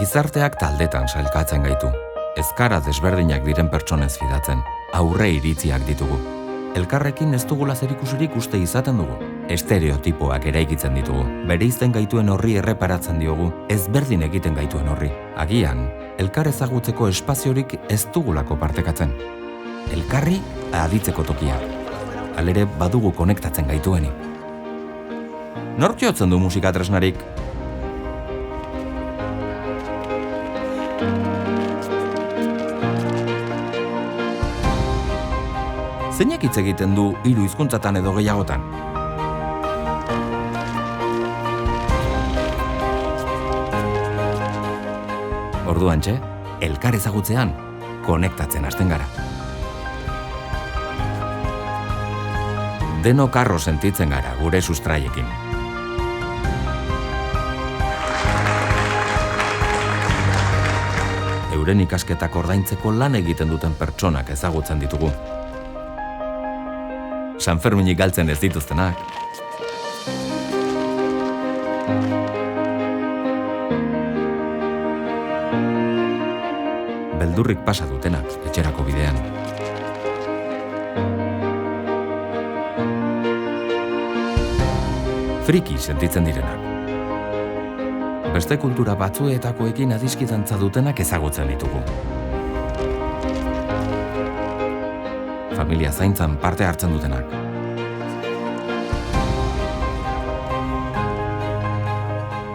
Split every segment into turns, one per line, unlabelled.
Gizarteak taldetan sailkatzen gaitu. Ezkara desberdinak diren pertsonez fidatzen, aurre iritziak ditugu. Elkarrekin ez dugula zerikusirik uste izaten dugu. Estereotipoak eraikitzen ditugu. Bereizten gaituen horri erreparatzen diogu, ezberdin egiten gaituen horri. Agian, elkar ezagutzeko espaziorik ez dugulako partekatzen. Elkarri aditzeko tokia. Halere badugu konektatzen gaituenik. Nork jotzen du musika tresnarik? Zeinek hitz egiten du 3 hizkuntzatan edo gehiagotan? Orduantxe, elkar ezagutzean, konektatzen hasten gara. Denok harro sentitzen gara gure sustraiekin. Euren ikasketak ordaintzeko lan egiten duten pertsonak ezagutzen ditugu. Sanferminik galtzen ez dituztenak. Beldurrik pasa dutenak etxerako bidean. Friki sentitzen direnak. Beste kultura batzuetakoekin adiskidantza dutenak ezagutzen ditugu. Familia zaintzan parte hartzen dutenak.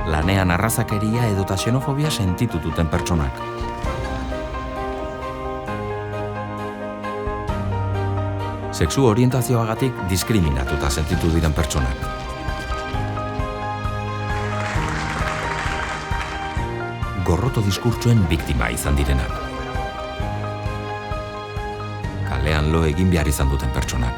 Lanean arrazakeria edota xenofobia sentitu duten pertsonak. Sexu orientazioagatik diskriminatuta sentitu diren pertsonak. Gorroto diskurtsuen biktima izan direnak. Kalean lo egin behar izan duten pertsonak.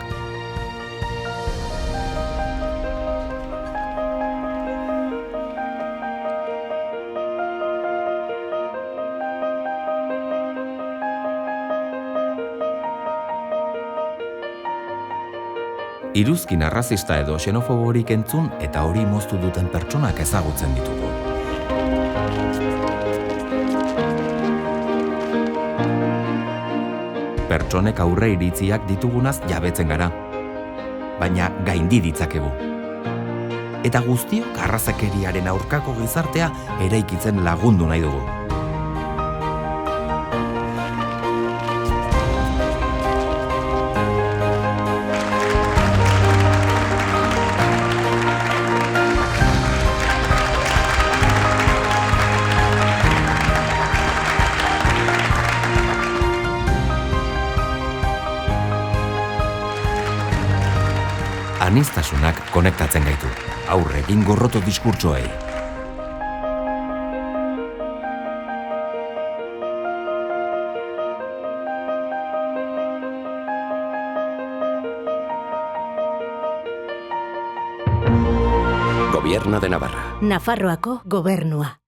Iruzkin arrazista edo xenofoborik entzun eta hori moztu duten pertsonak ezagutzen ditugu. Pertsonek aurre iritziak ditugunaz jabetzen gara, baina gaindi ditzakegu. Eta guztiok arrazakeriaren aurkako gizartea eraikitzen lagundu nahi dugu. Aniztasunak konektatzen gaitu, aurre egin gorroto diskurtsoei.
Gobierno de Navarra.
Nafarroako gobernua.